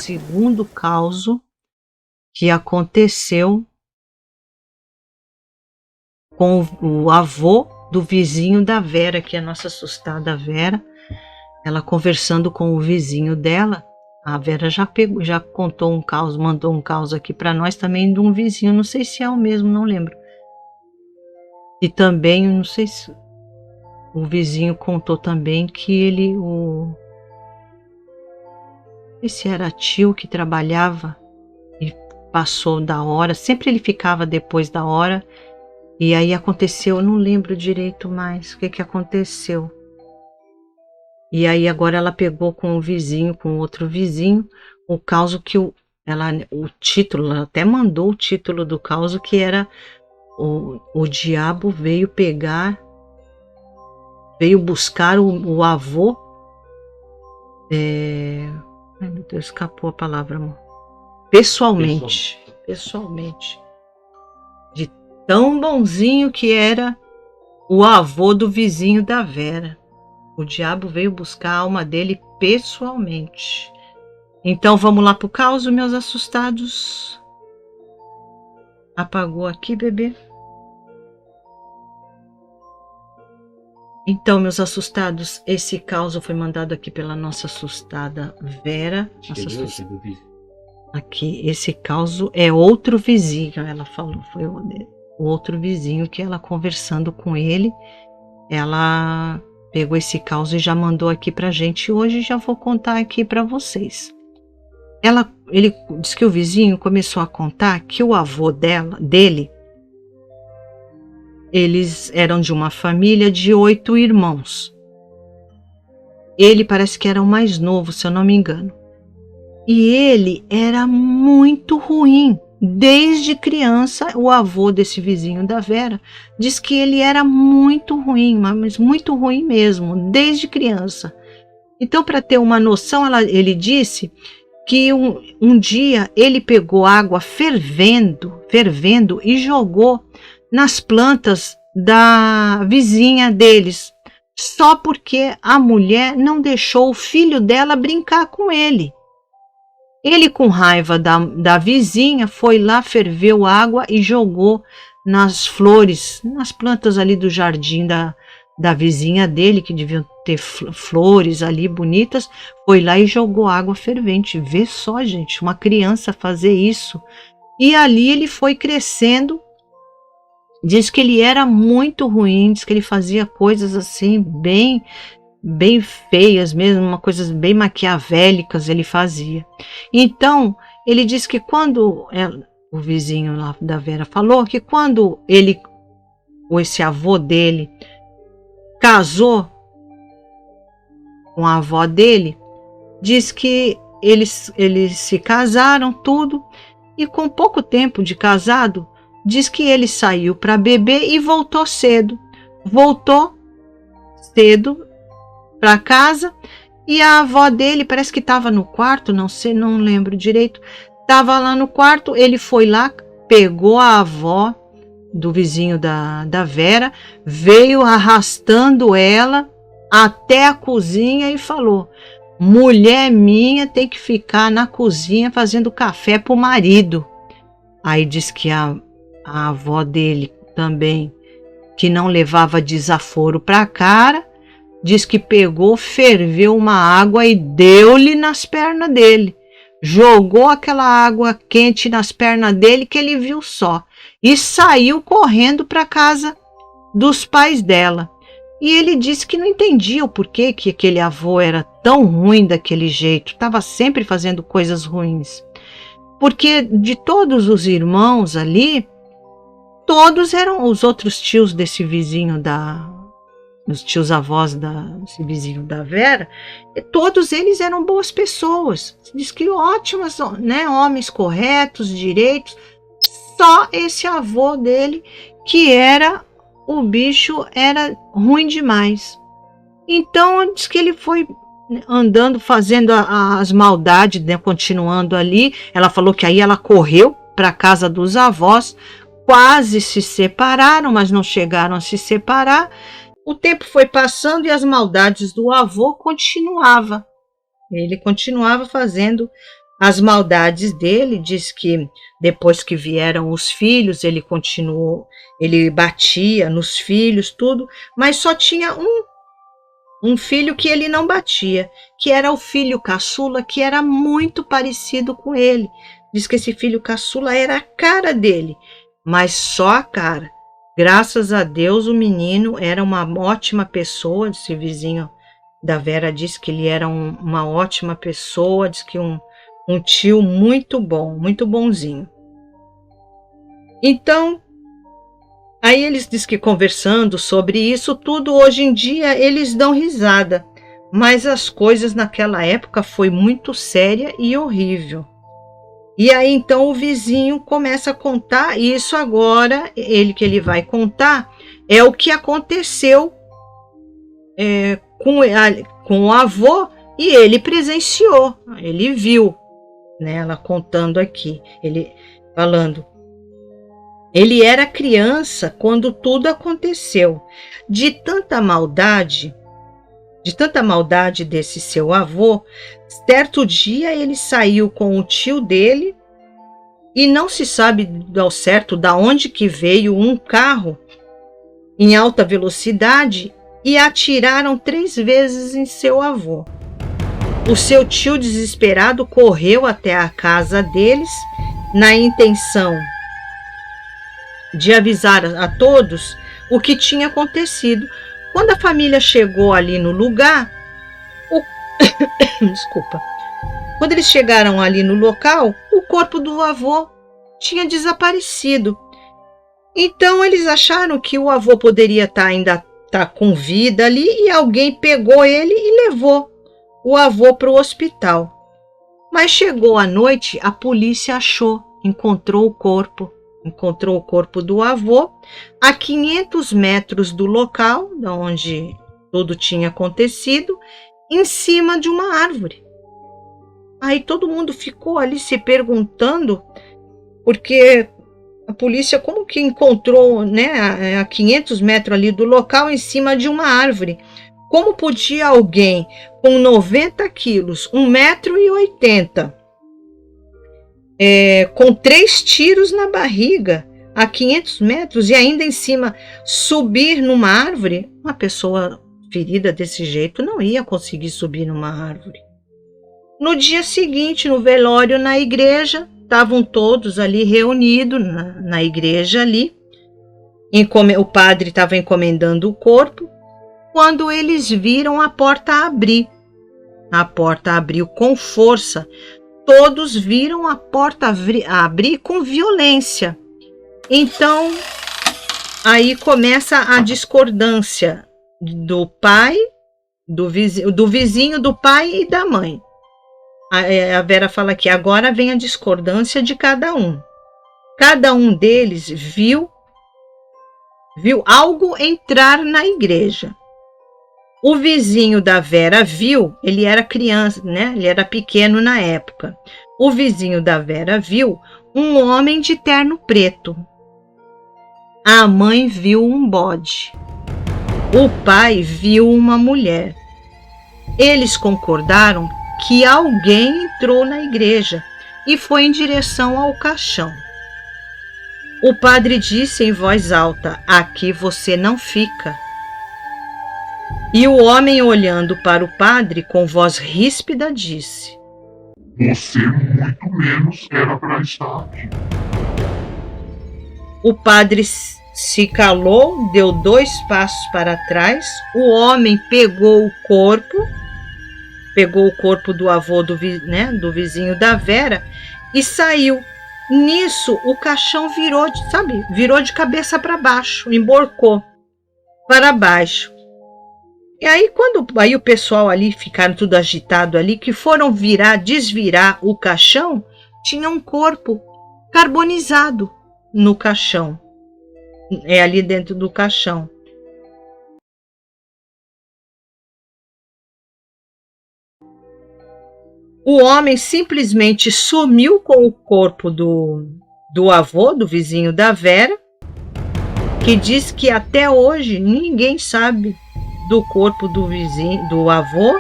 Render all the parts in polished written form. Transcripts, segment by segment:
segundo caso que aconteceu com o avô do vizinho da Vera, que é a nossa assustada Vera. Ela conversando com o vizinho dela. A Vera já contou um caos, mandou um caos aqui para nós também de um vizinho, não sei se é o mesmo, não lembro. E também, não sei se o vizinho contou também que ele, esse era tio que trabalhava e passou da hora, sempre ele ficava depois da hora, e aí aconteceu, eu não lembro direito mais o que aconteceu. E aí agora ela pegou com o vizinho, com outro vizinho, o caso que o título, ela até mandou o título do caso, que era o diabo veio buscar o avô. Ai meu Deus, escapou a palavra, amor. Pessoalmente. De tão bonzinho que era o avô do vizinho da Vera. O diabo veio buscar a alma dele pessoalmente. Então vamos lá pro caos, meus assustados. Apagou aqui, bebê? Então, meus assustados, esse caos foi mandado aqui pela nossa assustada Vera. Aqui, esse caos é outro vizinho, ela falou, foi o outro vizinho que ela conversando com ele, ela pegou esse caos e já mandou aqui pra gente. Hoje já vou contar aqui pra vocês. Ele disse que o vizinho começou a contar que o avô dele, eles eram de uma família de 8 irmãos. Ele parece que era o mais novo, se eu não me engano. E ele era muito ruim. Desde criança, o avô desse vizinho da Vera diz que ele era muito ruim, mas muito ruim mesmo, desde criança. Então, para ter uma noção, ele disse que um dia ele pegou água fervendo e jogou nas plantas da vizinha deles, só porque a mulher não deixou o filho dela brincar com ele. Ele, com raiva da vizinha, foi lá, ferveu água e jogou nas flores, nas plantas ali do jardim da vizinha dele, que deviam ter flores ali bonitas. Foi lá e jogou água fervente. Vê só, gente, uma criança fazer isso. E ali ele foi crescendo. Diz que ele era muito ruim, diz que ele fazia coisas assim bem feias mesmo, coisas bem maquiavélicas ele fazia. Então, ele diz que quando o vizinho lá da Vera falou que quando esse avô dele casou com a avó dele, diz que eles se casaram tudo, e com pouco tempo de casado, diz que ele saiu para beber e voltou cedo para casa, e a avó dele parece que estava no quarto, não sei, não lembro direito, estava lá no quarto. Ele foi lá, pegou a avó do vizinho da Vera, veio arrastando ela até a cozinha e falou: mulher minha tem que ficar na cozinha fazendo café para o marido. Aí diz que a avó dele também, que não levava desaforo para cara, diz que pegou, ferveu uma água e deu-lhe nas pernas dele. Jogou aquela água quente nas pernas dele, que ele viu só. E saiu correndo para a casa dos pais dela. E ele disse que não entendia o porquê que aquele avô era tão ruim daquele jeito. Estava sempre fazendo coisas ruins. Porque de todos os irmãos ali, todos eram os outros tios desse vizinho os tios avós desse vizinho da Vera, todos eles eram boas pessoas. Diz que ótimas, né, homens corretos, direitos. Só esse avô dele que o bicho era ruim demais. Então diz que ele foi andando, fazendo as maldades, né, continuando ali. Ela falou que aí ela correu para a casa dos avós, quase se separaram, mas não chegaram a se separar. O tempo foi passando e as maldades do avô continuavam. Ele continuava fazendo as maldades dele. Diz que depois que vieram os filhos, ele continuou, ele batia nos filhos, tudo, mas só tinha um filho que ele não batia, que era o filho caçula, que era muito parecido com ele. Diz que esse filho caçula era a cara dele, mas só a cara. Graças a Deus o menino era uma ótima pessoa. Esse vizinho da Vera disse que ele era uma ótima pessoa, diz que um tio muito bom, muito bonzinho. Então, aí eles dizem que conversando sobre isso tudo, hoje em dia eles dão risada, mas as coisas naquela época foi muito séria e horrível. E aí então o vizinho começa a contar, e isso agora, que ele vai contar, é o que aconteceu com o avô, e ele presenciou, ele viu, né? Ela contando aqui, ele falando. Ele era criança quando tudo aconteceu. De tanta maldade desse seu avô, certo dia ele saiu com o tio dele e não se sabe ao certo da onde que veio um carro em alta velocidade e atiraram 3 vezes em seu avô. O seu tio, desesperado, correu até a casa deles na intenção de avisar a todos o que tinha acontecido. Quando a família chegou ali no lugar, desculpa. Quando eles chegaram ali no local, o corpo do avô tinha desaparecido. Então eles acharam que o avô poderia ainda estar com vida ali, e alguém pegou ele e levou o avô para o hospital. Mas chegou a noite, a polícia encontrou o corpo do avô a 500 metros do local onde tudo tinha acontecido, em cima de uma árvore. Aí todo mundo ficou ali se perguntando, porque a polícia como que encontrou, né, a 500 metros ali do local, em cima de uma árvore? Como podia alguém com 90 quilos, 1,80 m, com 3 tiros na barriga, a 500 metros, e ainda em cima subir numa árvore? Uma pessoa ferida desse jeito não ia conseguir subir numa árvore. No dia seguinte, no velório na igreja, estavam todos ali reunidos na igreja ali. O padre estava encomendando o corpo, quando eles viram a porta abrir. A porta abriu com força. Todos viram a porta abrir com violência. Então, aí começa a discordância do pai, do vizinho, do pai e da mãe. A Vera fala que agora vem a discordância de cada um. Cada um deles viu algo entrar na igreja. O vizinho da Vera viu, ele era criança, né? Ele era pequeno na época. O vizinho da Vera viu um homem de terno preto. A mãe viu um bode. O pai viu uma mulher. Eles concordaram que alguém entrou na igreja e foi em direção ao caixão. O padre disse em voz alta: "Aqui você não fica." E o homem, olhando para o padre com voz ríspida, disse: "Você muito menos era para estar aqui." O padre se calou, deu 2 passos para trás. O homem pegou o corpo do avô do vizinho da Vera e saiu. Nisso, o caixão virou de cabeça para baixo, emborcou para baixo. E aí, aí o pessoal ali ficaram tudo agitado ali, que foram desvirar o caixão, tinha um corpo carbonizado no caixão, ali dentro do caixão. O homem simplesmente sumiu com o corpo do avô, do vizinho da Vera, que diz que até hoje ninguém sabe do corpo do avô,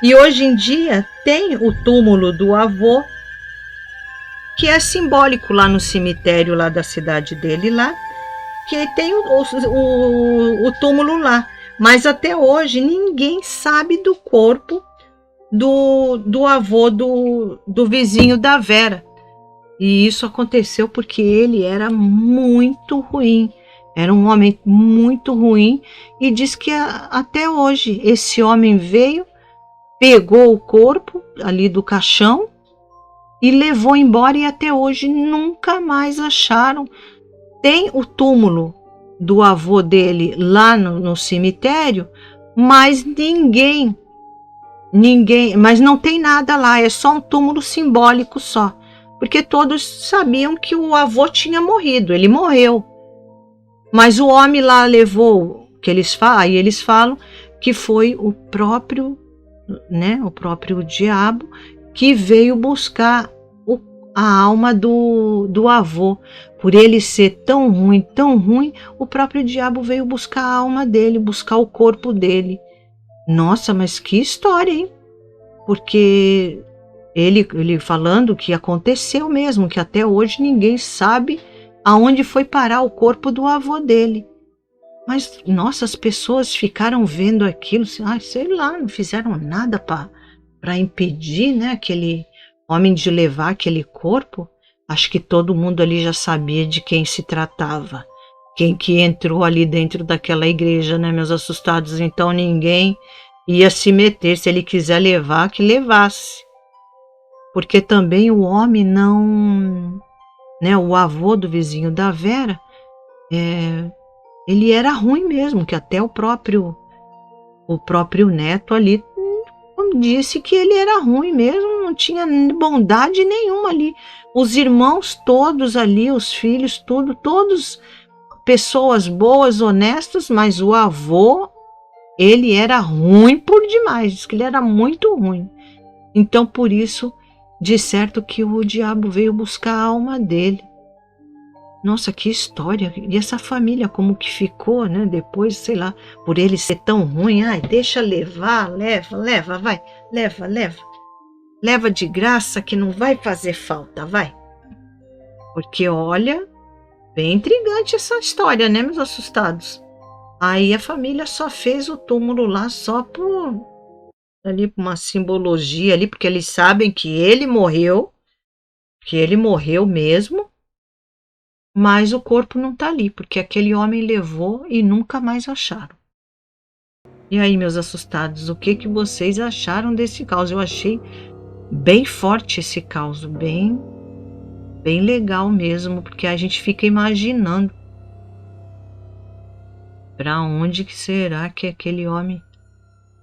E hoje em dia tem o túmulo do avô, que é simbólico lá no cemitério lá da cidade dele lá, que tem o túmulo lá. Mas até hoje ninguém sabe do corpo do avô do vizinho da Vera. E isso aconteceu porque ele era muito ruim. Era um homem muito ruim. E diz que até hoje esse homem veio, pegou o corpo ali do caixão e levou embora, e até hoje nunca mais acharam. Tem o túmulo do avô dele lá no cemitério, mas mas não tem nada lá, é só um túmulo simbólico só, porque todos sabiam que o avô tinha morrido, ele morreu. Mas o homem lá levou, aí eles falam que foi o próprio diabo que veio buscar a alma do avô. Por ele ser tão ruim, o próprio diabo veio buscar a alma dele, buscar o corpo dele. Nossa, mas que história, hein? Porque ele falando que aconteceu mesmo, que até hoje ninguém sabe aonde foi parar o corpo do avô dele. Mas, nossa, as pessoas ficaram vendo aquilo, sei lá, não fizeram nada para impedir, né, aquele homem de levar aquele corpo. Acho que todo mundo ali já sabia de quem se tratava, quem que entrou ali dentro daquela igreja, né, meus assustados? Então ninguém ia se meter, se ele quiser levar, que levasse. Porque também o homem não, né, o avô do vizinho da Vera, ele era ruim mesmo, que até o próprio neto ali disse que ele era ruim mesmo, não tinha bondade nenhuma ali. Os irmãos todos ali, os filhos, todos pessoas boas, honestas, mas o avô, ele era ruim por demais, diz que ele era muito ruim. Então, por isso, de certo que o diabo veio buscar a alma dele. Nossa, que história! E essa família como que ficou, né? Depois, sei lá, por ele ser tão ruim, deixa levar, leva, vai, leva. Leva de graça que não vai fazer falta, vai. Porque, olha, bem intrigante essa história, né, meus assustados? Aí a família só fez o túmulo lá só por uma simbologia ali, porque eles sabem que ele morreu mesmo. Mas o corpo não está ali, porque aquele homem levou e nunca mais acharam. E aí, meus assustados, o que vocês acharam desse caos? Eu achei bem forte esse caos, bem legal mesmo, porque a gente fica imaginando para onde que será que aquele homem...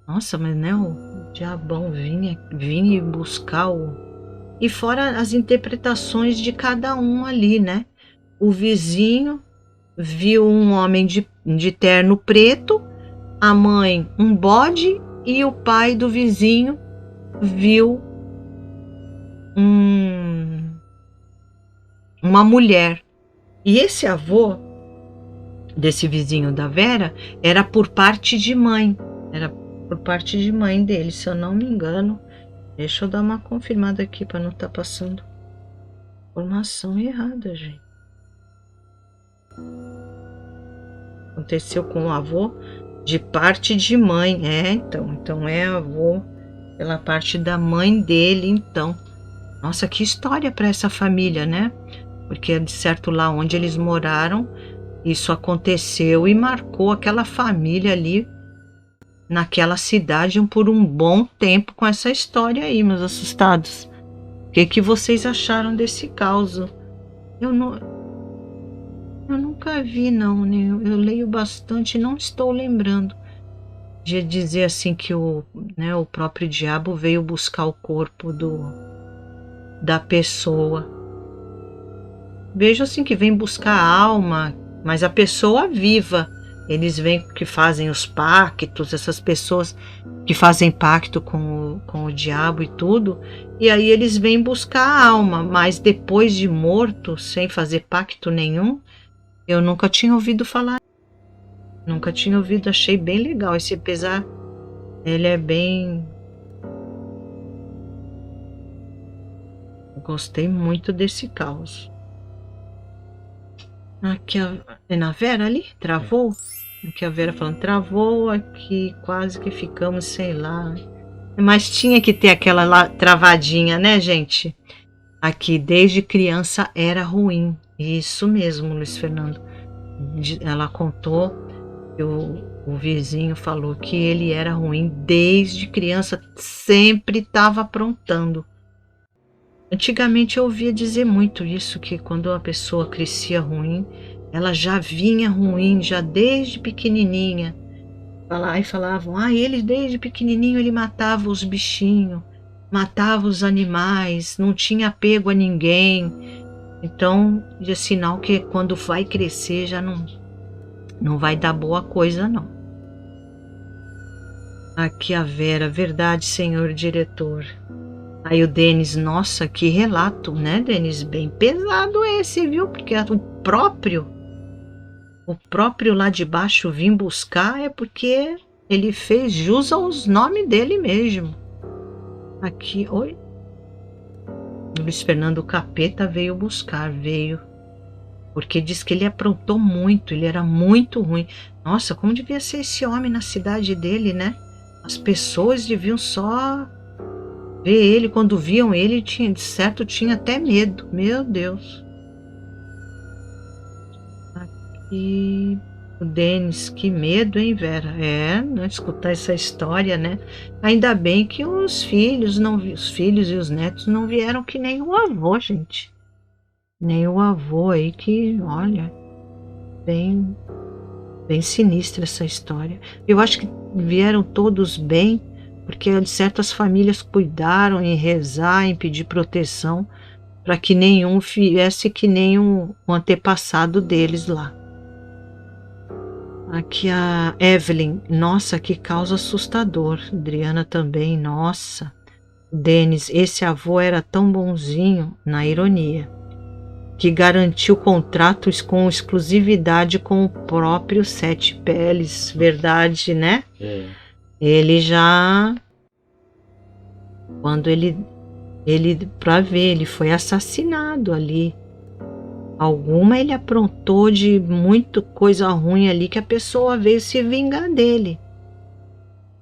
Nossa, mas né, o diabão vinha buscar E fora as interpretações de cada um ali, né? O vizinho viu um homem de terno preto, a mãe um bode, e o pai do vizinho viu uma mulher. E esse avô desse vizinho da Vera era por parte de mãe. Era por parte de mãe dele, se eu não me engano. Deixa eu dar uma confirmada aqui para não estar passando informação errada, gente. Aconteceu com o avô de parte de mãe. Então é avô pela parte da mãe dele, então. Nossa, que história para essa família, né? Porque de certo lá onde eles moraram, isso aconteceu e marcou aquela família ali naquela cidade por um bom tempo com essa história aí, meus assustados. O que vocês acharam desse caos? Eu nunca vi, não, né? Eu leio bastante e não estou lembrando de dizer assim que o próprio diabo veio buscar o corpo da pessoa. Vejo assim que vem buscar a alma, mas a pessoa viva. Eles vêm que fazem os pactos, essas pessoas que fazem pacto com o diabo e tudo, e aí eles vêm buscar a alma, mas depois de morto, sem fazer pacto nenhum, eu nunca tinha ouvido falar. Nunca tinha ouvido, achei bem legal. Esse apesar, ele é bem Gostei muito desse caos. Aqui é na Vera ali? Travou? Aqui a Vera falando, travou, aqui quase que ficamos, sei lá. Mas tinha que ter aquela lá travadinha, né, gente? Aqui, desde criança era ruim. Isso mesmo, Luiz Fernando. Ela contou que o vizinho falou que ele era ruim desde criança, sempre estava aprontando. Antigamente eu ouvia dizer muito isso, que quando a pessoa crescia ruim, ela já vinha ruim, já desde pequenininha. Aí falavam, ele desde pequenininho ele matava os bichinhos, matava os animais, não tinha apego a ninguém. Então, é sinal que quando vai crescer já não vai dar boa coisa, não. Aqui a Vera, verdade, senhor diretor. Aí o Denis, nossa, que relato, né, Denis? Bem pesado esse, viu? Porque o próprio lá de baixo vir buscar é porque ele fez jus aos nomes dele mesmo. Aqui, oi? O Luiz Fernando Capeta veio buscar, porque diz que ele aprontou muito, ele era muito ruim. Nossa, como devia ser esse homem na cidade dele, né? As pessoas deviam só ver ele, quando viam ele, tinha até medo. Meu Deus. Aqui o Denis, que medo, hein, Vera? Não escutar essa história, né? Ainda bem que os filhos e os netos não vieram que nem o avô, gente. Nem o avô aí que, olha, bem sinistra essa história. Eu acho que vieram todos bem, porque certas famílias cuidaram em rezar, em pedir proteção, para que nenhum viesse que nem o antepassado deles lá. Aqui a Evelyn, nossa, que caos assustador. Adriana também, nossa. Denis, esse avô era tão bonzinho, na ironia, que garantiu contratos com exclusividade com o próprio Sete Peles, verdade, né? Ele já, quando ele para ver, ele foi assassinado ali. Alguma ele aprontou de muita coisa ruim ali que a pessoa veio se vingar dele.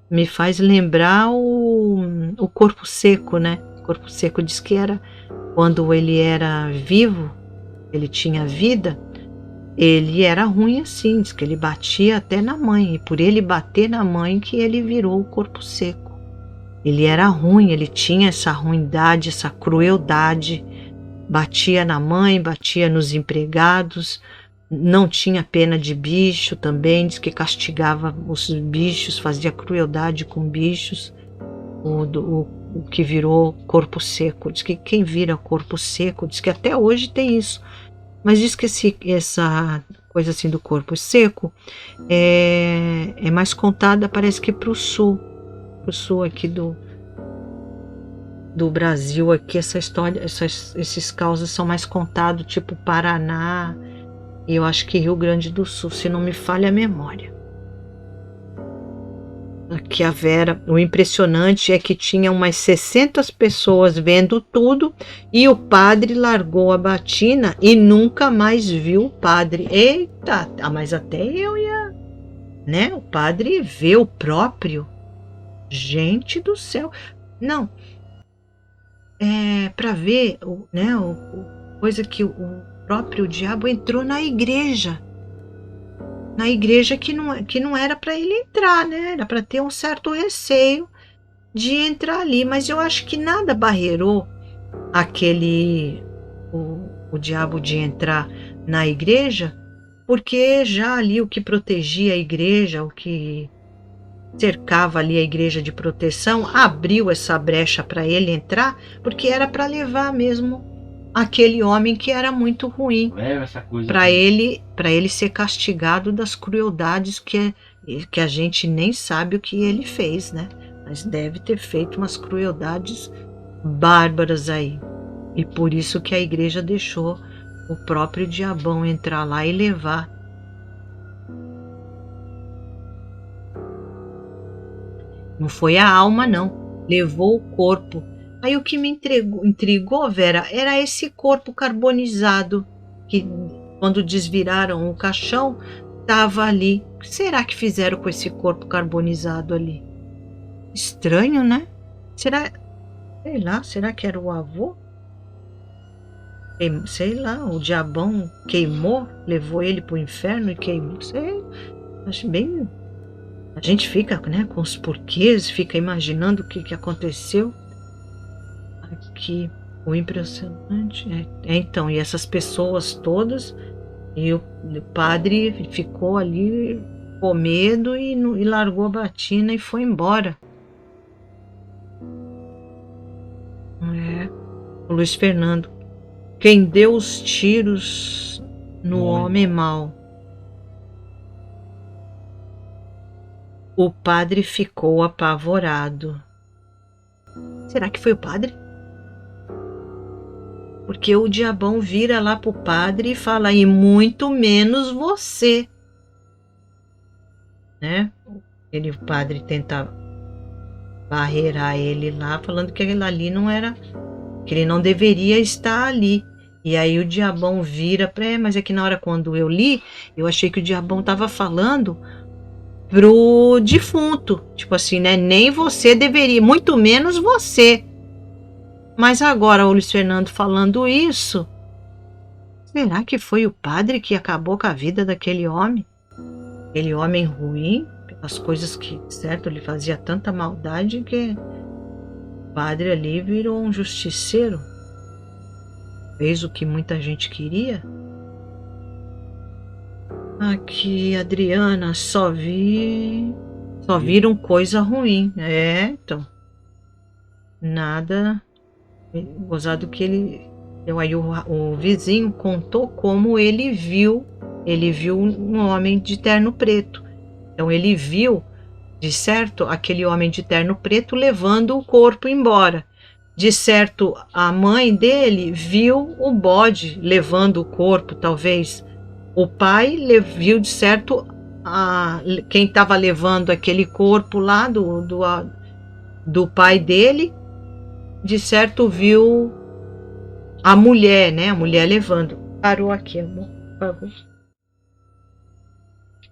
Me faz lembrar o Corpo Seco, né? O Corpo Seco diz que era quando ele era vivo, ele tinha vida, ele era ruim assim, diz que ele batia até na mãe, e por ele bater na mãe que ele virou o Corpo Seco. Ele era ruim, ele tinha essa ruindade, essa crueldade, batia na mãe, batia nos empregados, não tinha pena de bicho também, diz que castigava os bichos, fazia crueldade com bichos, o que virou Corpo Seco. Diz que quem vira Corpo Seco, diz que até hoje tem isso, mas diz que essa coisa assim do Corpo Seco é mais contada, parece que para o sul aqui do Brasil, aqui essa história, esses causos são mais contados, tipo Paraná, e eu acho que Rio Grande do Sul, se não me falha a memória. Aqui a Vera, o impressionante é que tinha umas 60 pessoas vendo tudo e o padre largou a batina e nunca mais viu o padre. Eita, mas até eu ia, né? O padre vê o próprio. Gente do céu. Não, para ver, né, coisa que o próprio diabo entrou na igreja que não era para ele entrar, né? Era para ter um certo receio de entrar ali, mas eu acho que nada barreirou o diabo de entrar na igreja, porque já ali o que protegia a igreja, o que cercava ali a igreja de proteção, abriu essa brecha para ele entrar, porque era para levar mesmo aquele homem que era muito ruim, para ele ser castigado das crueldades que a gente nem sabe o que ele fez, né? Mas deve ter feito umas crueldades bárbaras aí. E por isso que a igreja deixou o próprio diabão entrar lá e levar. Não foi a alma, não. Levou o corpo. Aí o que me intrigou, Vera, era esse corpo carbonizado que, quando desviraram o caixão, estava ali. O que será que fizeram com esse corpo carbonizado ali? Estranho, né? Sei lá, será que era o avô? Sei lá, o diabão queimou, levou ele para o inferno e queimou. Sei, acho bem. A gente fica, né, com os porquês, fica imaginando o que aconteceu. Aqui, o impressionante então, e essas pessoas todas, e o padre ficou ali com medo e largou a batina e foi embora. O Luiz Fernando, quem deu os tiros no homem mau? O padre ficou apavorado. Será que foi o padre? Porque o diabão vira lá pro padre e fala, e muito menos você. Né? O padre tenta barreirar ele lá, falando que ele ali não era, que ele não deveria estar ali. E aí o diabão vira para, mas é que na hora quando eu li, eu achei que o diabão estava falando pro defunto, tipo assim, né? Nem você deveria, muito menos você. Mas agora o Luiz Fernando falando isso, será que foi o padre que acabou com a vida daquele homem? Aquele homem ruim, pelas coisas que, certo, ele fazia tanta maldade que o padre ali virou um justiceiro. Fez o que muita gente queria. Aqui, Adriana, só viram coisa ruim. Então. Nada. Gozado que ele. Aí o vizinho contou como ele viu um homem de terno preto. Então ele viu, de certo, aquele homem de terno preto levando o corpo embora. De certo, a mãe dele viu o bode levando o corpo, talvez. O pai viu, de certo, quem estava levando aquele corpo lá do pai dele, de certo viu a mulher, né? A mulher levando. Parou aqui, amor, por favor.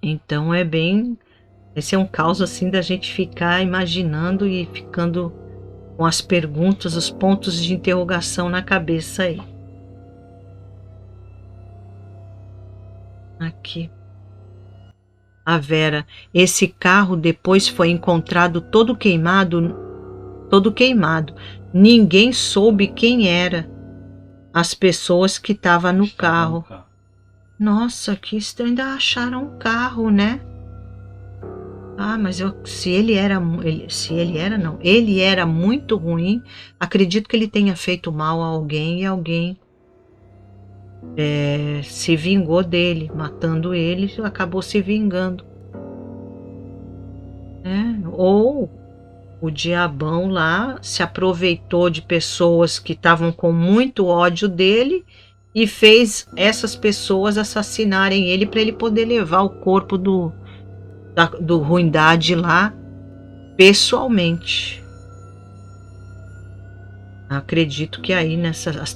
Então esse é um caos assim da gente ficar imaginando e ficando com as perguntas, os pontos de interrogação na cabeça aí. Aqui. A Vera, esse carro depois foi encontrado todo queimado. Ninguém soube quem era as pessoas que estavam no carro. Nossa, que estranho, ainda acharam um carro, né? Mas ele era muito ruim. Acredito que ele tenha feito mal a alguém e alguém se vingou dele, matando ele, acabou se vingando. Ou o diabão lá se aproveitou de pessoas que estavam com muito ódio dele e fez essas pessoas assassinarem ele para ele poder levar o corpo do ruindade lá pessoalmente. Acredito que aí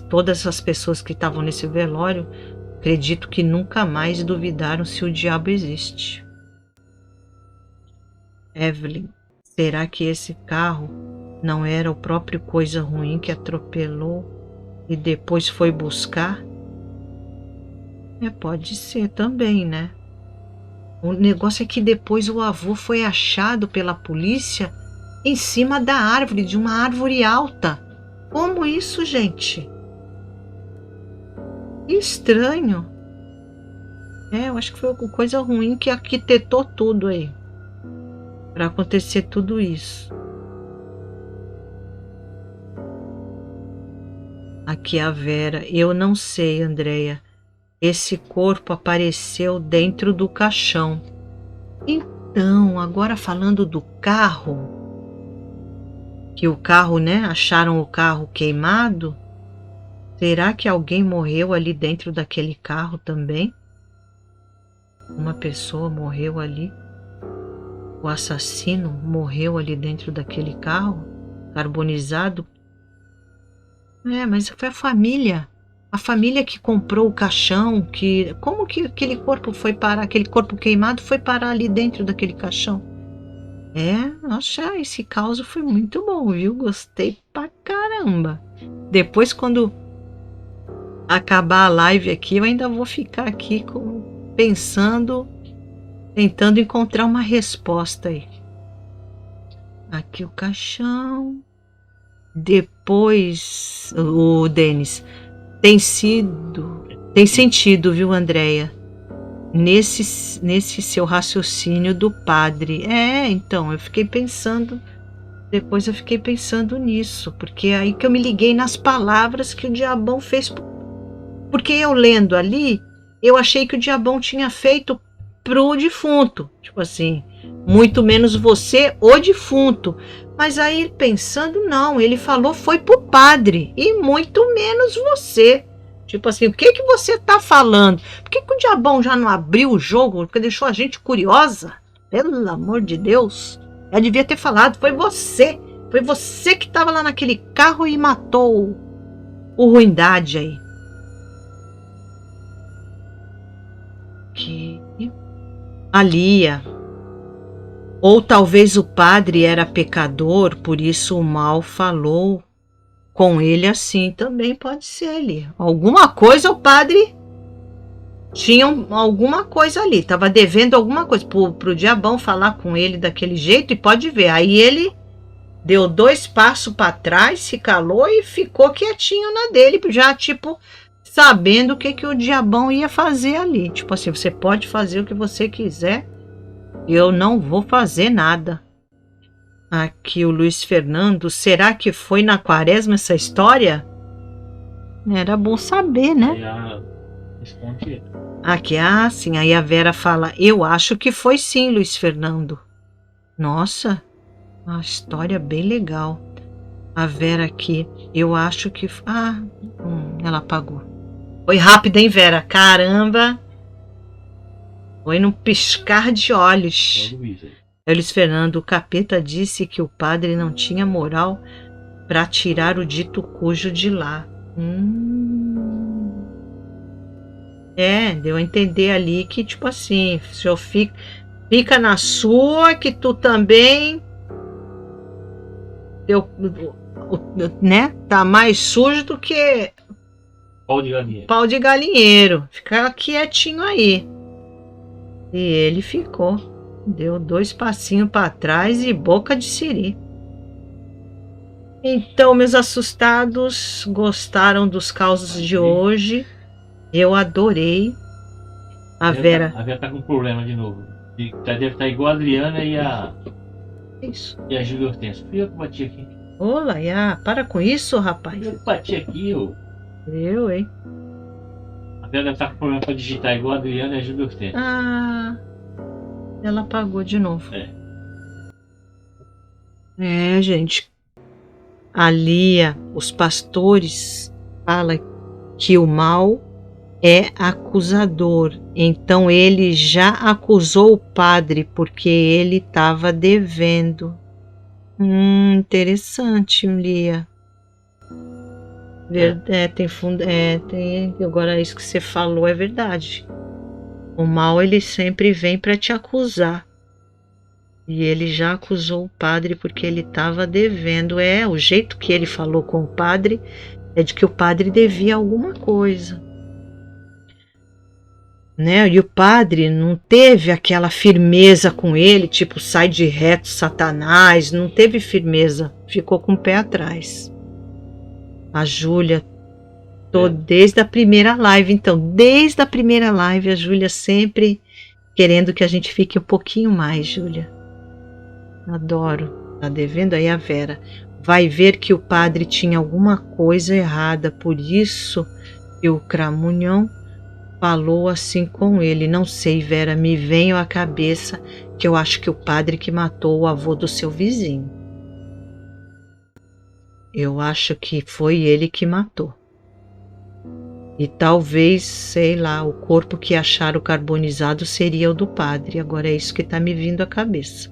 todas as pessoas que estavam nesse velório, acredito que nunca mais duvidaram se o diabo existe. Evelyn, será que esse carro não era o próprio coisa ruim que atropelou e depois foi buscar? Pode ser também, né? O negócio é que depois o avô foi achado pela polícia em cima da árvore, de uma árvore alta. Como isso, gente? Que estranho. Eu acho que foi coisa ruim que arquitetou tudo aí para acontecer tudo isso. Aqui a Vera, eu não sei, Andréia. Esse corpo apareceu dentro do caixão. Então, agora falando do carro, que o carro, né? Acharam o carro queimado. Será que alguém morreu ali dentro daquele carro também? Uma pessoa morreu ali? O assassino morreu ali dentro daquele carro carbonizado? Mas foi a família. A família que comprou o caixão, como que aquele corpo foi parar, aquele corpo queimado foi parar ali dentro daquele caixão? Nossa, esse caos foi muito bom, viu? Gostei pra caramba. Depois, quando acabar a live aqui, eu ainda vou ficar aqui pensando, tentando encontrar uma resposta aí. Aqui o caixão. Depois, o Denis, tem sentido, viu, Andréia? Nesse seu raciocínio do padre. Então, depois eu fiquei pensando nisso, porque é aí que eu me liguei nas palavras que o diabão fez. Porque eu lendo ali, eu achei que o diabão tinha feito pro defunto. Tipo assim, muito menos você, o defunto. Mas aí pensando, não, ele falou foi pro padre e muito menos você. Tipo assim, o que você tá falando? Por que o diabão já não abriu o jogo? Porque deixou a gente curiosa? Pelo amor de Deus. Eu devia ter falado, foi você. Foi você que tava lá naquele carro e matou o Ruindade aí. A Lia. Ou talvez o padre era pecador, por isso o mal falou com ele assim. Também pode ser, Lia. Alguma coisa o padre tinha alguma coisa ali. Estava devendo alguma coisa pro diabão falar com ele daquele jeito. E pode ver, aí ele deu 2 passos para trás, se calou e ficou quietinho na dele, já tipo sabendo o que o diabão ia fazer ali. Tipo assim, você pode fazer o que você quiser, eu não vou fazer nada. Aqui o Luiz Fernando, será que foi na quaresma essa história? Era bom saber, né? Responde. Aqui, sim, aí a Vera fala, eu acho que foi sim, Luiz Fernando. Nossa, uma história bem legal. A Vera aqui, eu acho que... ela apagou. Foi rápido, hein, Vera? Caramba! Foi num piscar de olhos. Luiz Fernando, o capeta disse que o padre não tinha moral para tirar o dito cujo de lá. Deu a entender ali que, tipo assim, se eu fica na sua, que tu também... né? Tá mais sujo do que pau de galinheiro. Fica quietinho aí. E ele ficou. Deu 2 passinhos para trás e boca de siri. Então, meus assustados, gostaram dos causos de hoje? Eu adorei. A Vera tá com problema de novo. Deve estar igual a Adriana e a... Isso. E a Júlia Hortência. Fui eu que bati aqui. Ô, Laia, para com isso, rapaz. Eu que bati aqui, Eu, hein? A Vera deve estar com problema para digitar igual a Adriana e a Júlia Hortência. Ela apagou de novo. Gente. A Lia, os pastores falam que o mal é acusador. Então ele já acusou o padre porque ele estava devendo. Interessante, Lia. Tem fundo. Agora isso que você falou é verdade. O mal ele sempre vem para te acusar. E ele já acusou o padre porque ele estava devendo. O jeito que ele falou com o padre é de que o padre devia alguma coisa. Né? E o padre não teve aquela firmeza com ele, tipo, sai de reto, Satanás. Não teve firmeza, ficou com o pé atrás. A Júlia, desde a primeira live, então, desde a primeira live, a Júlia sempre querendo que a gente fique um pouquinho mais, Júlia. Adoro. Tá devendo aí a Vera. Vai ver que o padre tinha alguma coisa errada, por isso que o Cramunhão falou assim com ele. Não sei, Vera, me veio à cabeça que eu acho que o padre que matou o avô do seu vizinho. Eu acho que foi ele que matou. E talvez, sei lá, o corpo que acharam carbonizado seria o do padre. Agora é isso que tá me vindo à cabeça.